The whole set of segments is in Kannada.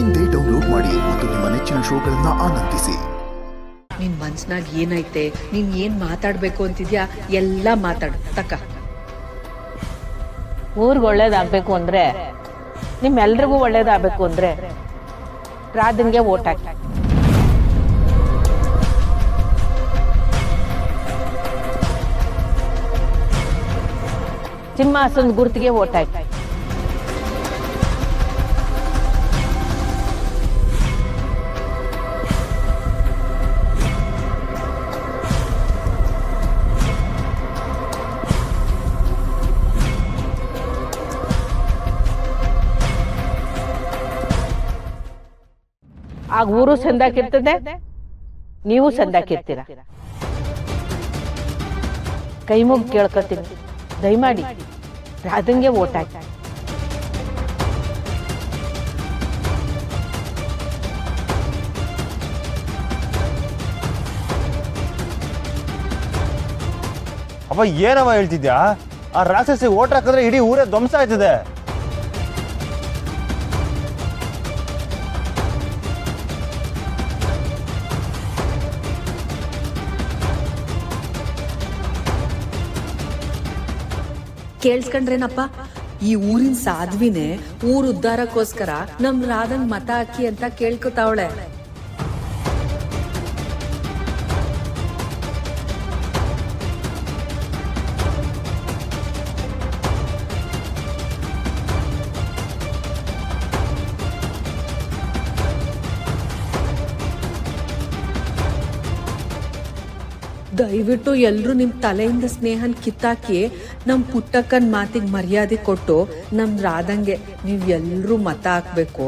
ಇಂದೇ ಡೌನ್ಲೋಡ್ ಮಾಡಿ ಮತ್ತು ನಿಮ್ಮ ನೆಚ್ಚಿನ ಶೋಗಳನ್ನ ಆನಂದಿಸಿ. ನಿನ್ ಮನ್ಸ್ನಾಗ ಏನೈತೆ, ನೀನ್ ಏನ್ ಮಾತಾಡ್ಬೇಕು ಅಂತಿದ್ಯಾ ಎಲ್ಲ ಮಾತಾಡು ತಕ್ಕ. ಊರ್ಗ್ ಒಳ್ಳೇದಾಗ್ಬೇಕು ಅಂದ್ರೆ, ನಿಮ್ಮೆಲ್ರಿಗೂ ಒಳ್ಳೇದಾಗ್ಬೇಕು ಅಂದ್ರೆ ರಾಧನ್ಗೆ ಓಟ್ ಹಾಕಿ. ಸಿಂಹಾಸನ ಗುರ್ತಿಗೆ ಓಟ್ ಹಾಕಿ. ಆಗ ಊರು ಸಂದಾಕಿರ್ತದೆ, ನೀವು ಸಂದಾಕಿರ್ತೀರ. ಕೈ ಮುಗಿ ಕೇಳ್ಕೊತೀನಿ, ದಯಮಾಡಿ ರಾಧನ್ಗೆ ಓಟ್ ಹಾಕಿ. ಅವ ಏನವ ಹೇಳ್ತಿದ್ಯಾ? ಆ ರಾಕ್ಷಸಿ ಓಟ್ ಹಾಕಿದ್ರೆ ಇಡೀ ಊರೇ ಧ್ವಂಸ ಆಯ್ತದೆ. ಕೇಳಿಸ್ಕೊಂಡ್ರೇನಪ್ಪ, ಈ ಊರಿನ ಸಾಧ್ವಿನೇ ಊರ್ ಉದ್ಧಾರಕ್ಕೋಸ್ಕರ ನಮ್ ರಾಧನ್ ಮತ ಹಾಕಿ ಅಂತ ಕೇಳ್ಕೊತಾವಳೆ. ದಯವಿಟ್ಟು ಎಲ್ರು ನಿಮ್ ತಲೆಯಿಂದ ಸ್ನೇಹನ್ ಕಿತ್ತಾಕಿ ನಮ್ ಪುಟ್ಟಕ್ಕನ್ ಮಾತಿಗೆ ಮರ್ಯಾದೆ ಕೊಟ್ಟು ನಮ್ ರಾಧಂಗೆ ನೀವ್ ಎಲ್ರೂ ಮತ ಹಾಕ್ಬೇಕು.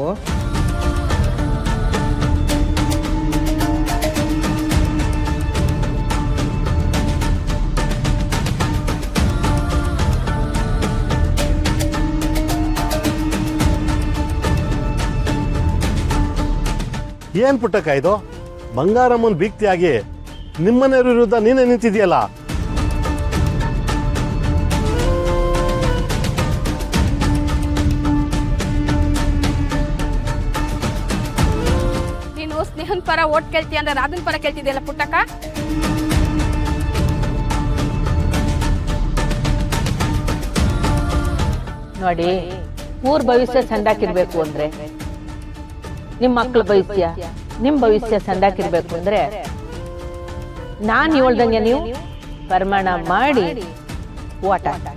ಏನ್ ಪುಟ್ಟಕ್ಕ ಇದು? ಬಂಗಾರಮ್ಮನ್ ಭೀಕ್ತಿಯಾಗಿ ನಿಮ್ಮನೆಯವ್ರ ವಿರುದ್ಧ ನೀನೇ ನಿಂತಿದೆಯಲ್ಲ. ನೀನು ಸ್ನೇಹನ್ ಪರ ಓಟ್ ಕೇಳ್ತೀಯ ಅಂದ್ರೆ ರಾಧನ್ ಪರ ಕೇಳ್ತಿದ್ಯಲ್ಲ ಪುಟ್ಟಕ್ಕ. ನೋಡಿ, ಊರ್ ಭವಿಷ್ಯ ಸಂದಾಕಿರ್ಬೇಕು ಅಂದ್ರೆ, ನಿಮ್ ಮಕ್ಳ ಭವಿಷ್ಯ, ನಿಮ್ ಭವಿಷ್ಯ ಸಂದಾಕಿರ್ಬೇಕು ಅಂದ್ರೆ ನಾನ್ ಹೇಳ್ದಂಗೆ ನೀವು ಪ್ರಮಾಣ ಮಾಡಿ ಓಟ್ ಹಾಕಿ.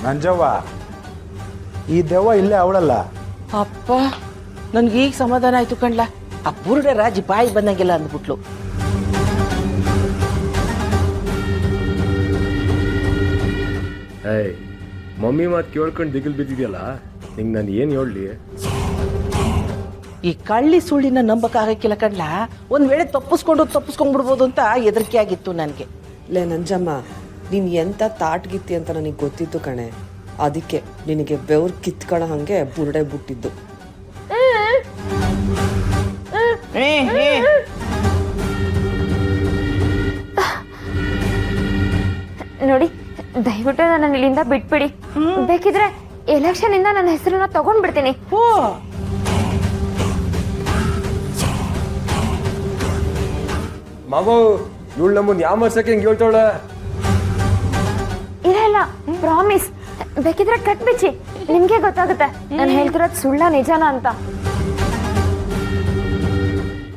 ನಂಜವ್ವ, ಈ ದೆವ್ವ ಇಲ್ಲೇ ಅವಳಲ್ಲ. ಅಪ್ಪ, ನನ್ಗೀಗ ಸಮಾಧಾನ ಆಯ್ತು ಕಣ್ಲ. ಆ ಬುರುಡೆ ರಾಜಿ ಬಾಯಿ ಬಂದಂಗಿಲ್ಲ ಅಂದ್ಬಿಟ್ಲು. ಏಯ್, ಮಮ್ಮಿ ಮಾತು ಕೇಳ್ಕೊಂಡು ದಿಗಿಲ್ ಬಿದ್ದಿದ್ಯಲ್ಲ, ನಿಂಗೆ ನಾನು ಏನು ಹೇಳಲಿ? ಈ ಕಳ್ಳಿ ಸುಳ್ಳಿನ ನಂಬಕ್ಕಾಗಕ್ಕಿಲ್ಲ ಕಣ್ಲ. ಒಂದ್ ವೇಳೆ ತಪ್ಪಿಸ್ಕೊಂಡ್ಬಿಡ್ಬೋದು ಅಂತ ಹೆದರಿಕೆ ಆಗಿತ್ತು ನನಗೆ. ಲೇ ನಂಜಮ್ಮ, ನೀನು ಎಂಥ ತಾಟ್ಗಿತ್ತಿ ಅಂತ ನನಗೆ ಗೊತ್ತಿತ್ತು ಕಣೆ. ಅದಕ್ಕೆ ನಿನಗೆ ಬೆವ್ರು ಕಿತ್ಕೊಳ್ಳೋ ಹಾಗೆ ಬುರುಡೆ ಬಿಟ್ಟಿದ್ದು. ನೋಡಿ, ದಯವಿಟ್ಟು ನನ್ನ ಇಲ್ಲಿಂದ ಬಿಟ್ಬಿಡಿ. ಬೇಕಿದ್ರೆ ಎಲೆಕ್ಷನ್ ಇಂದ ನನ್ನ ಹೆಸರನ್ನ ತಗೊಂಡ್ಬಿಡ್ತೀನಿ. ಓ ಮಾವ ಇವಳು ನಮ್ಮನ್ನ ಯಾಮರ್ಸಕ್ಕೆ ಹಿಂಗೆ ಹೇಳ್ತಾವಳೆ. ಇಲ್ಲ ಇಲ್ಲ, ಪ್ರಾಮಿಸ್. ಬೇಕಿದ್ರೆ ಕಟ್ಬಿಚ್ಚಿ, ನಿಮ್ಗೆ ಗೊತ್ತಾಗುತ್ತೆ ನಾನು ಹೇಳ್ತಿರೋದು ಸುಳ್ಳ ನಿಜಾನ ಅಂತ.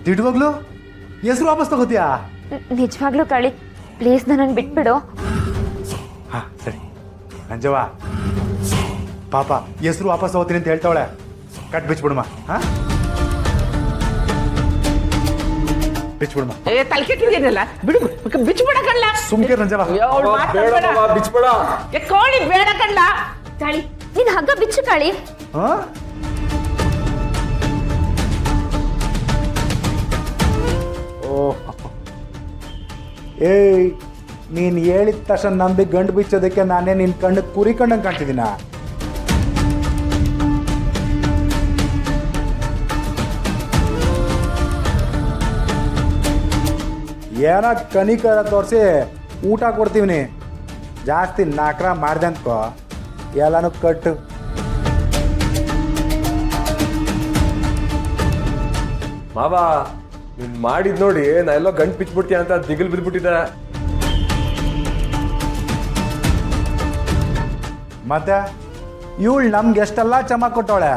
ತಿಡ್ವಾಗ್ಲು ಹೆಸರು ವಾಪಸ್ ತಗೋತೀಯಾ? ನಿಜವಾಗ್ಲೂ ಕಳಿ, ಪ್ಲೀಸ್ ನನ್ನನ್ನು ಬಿಟ್ಬಿಡು. ಹಾ ಸರಿ. ನಂಜವ್ವ ಪಾಪ ಹೆಸರು ವಾಪಸ್ ತಗೋತೀನಿ ಅಂತ ಹೇಳ್ತಾವಳೆ. ಕಟ್ ಬಿಚ್ಬಿಡಮ್ಮ. ಹಾ ಬಿಚ್ಬಿಡಮ್ಮ. ತಲೆ ಕೆಟ್ಟಿದೇನಲ್ಲ, ಬಿಡು, ಬಿಚ್ಬಿಡ ಕಣ್ಲ. ಸುಮ್ಕೆ ನಂಜವ್ವ. ಬೇಡ ಮಾವ, ಬಿಚ್ಬೇಡ. ಕೋಳಿ ಬೇಡ ಕಣ್ಲ. ಕಾಳಿ, ನೀನ್ ಹಗ್ಗ ಬಿಚ್ಚು ಕಾಳಿ. ಹಾ ಓ ಏಯ್, ನೀನು ಹೇಳಿದ ತಕ್ಷಣ ನಂಬಿ ಗಂಡು ಬಿಚ್ಚೋದಕ್ಕೆ ನಾನೇ ನಿನ್ನ ಕಣ್ಣು ಕುರಿ ಕಣ್ಣಂಗೆ ಕಾಣ್ತಿದ್ದೀನ. ಏನೋ ಕನಿಕರ ತೋರಿಸಿ ಊಟ ಕೊಡ್ತೀವಿ. ಜಾಸ್ತಿ ನಾಕ್ರ ಮಾಡ್ದೆ ಅಂದ್ಕೋ, ಎಲ್ಲನೂ ಕಟ್ಟು. ಮಾವ ನೀನ್ ಮಾಡಿದ್ ನೋಡಿ ನಾ ಎಲ್ಲೋ ಗಂಟು ಬಿಚ್ಬಿಡ್ತೀಯ ಅಂತ ದಿಗಿಲ್ ಬಿದ್ಬಿಟ್ಟಿದ್ದೆ. ಮತ್ತೆ ಇವಳು ನಮ್ಗೆ ಎಷ್ಟೆಲ್ಲ ಚಮ ಕೊಟ್ಟವಳೆ,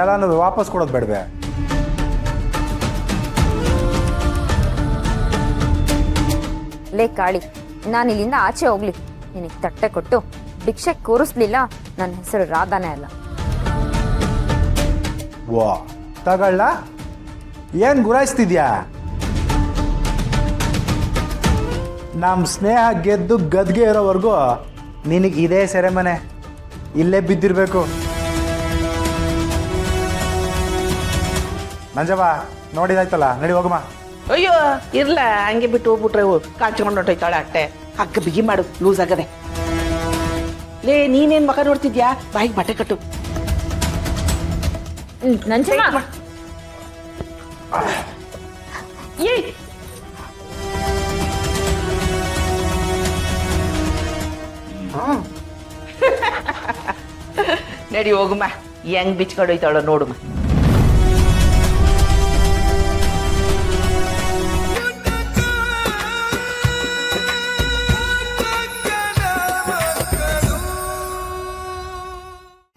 ಎಲ್ಲನೂ ವಾಪಸ್ ಕೊಡೋದು ಬೇಡವೆ? ಲೇ ಕಾಳಿ, ನಾನು ಇಲ್ಲಿಂದ ಆಚೆ ಹೋಗ್ಲಿ, ನಿನಗೆ ತಟ್ಟೆ ಕೊಟ್ಟು ಭಿಕ್ಷೆ ಕೂರಿಸ್ಲಿಲ್ಲ, ನನ್ನ ಹೆಸರು ರಾಧಾನೇ ಅಲ್ಲ. ವಾ ತಗೊಳ್ಳ, ಏನು ಗುರಾಯಿಸ್ತಿದ್ಯಾ? ನಮ್ಮ ಸ್ನೇಹ ಗೆದ್ದು ಗದ್ಗೆ ಇರೋವರೆಗೂ ನಿನಗೆ ಇದೇ ಸೆರೆಮನೆ, ಇಲ್ಲೇ ಬಿದ್ದಿರಬೇಕು. ನಂಜವ್ವ ನೋಡಿದಾಯ್ತಲ್ಲ, ನಡಿ ಹೋಗಮ್ಮ. ಅಯ್ಯೋ ಇರ್ಲ, ಹಂಗೆ ಬಿಟ್ಟು ಹೋಗ್ಬಿಟ್ರೆ ಕಾಲ್ಚ್ಕೊಂಡು ಹೊಟ್ಟೋಯ್ತಾಳೆ ಅಟ್ಟೆ. ಹಗ್ಗ ಬಿಗಿ ಮಾಡು, ಲೂಸ್ ಆಗದೆ. ಲೇ, ನೀನೇನ್ ಮಗ ನೋಡ್ತಿದ್ಯಾ? ಬಾಯಿಗೆ ಬಟ್ಟೆ ಕಟ್ಟು. ನಂಜಮ್ಮ, ಏಯ್ ನಡಿ ಹೋಗುಮ್ಮ, ಹೆಂಗ್ ಬಿಚ್ಕೊಂಡೋಯ್ತಾಳ ನೋಡುಮ್ಮ.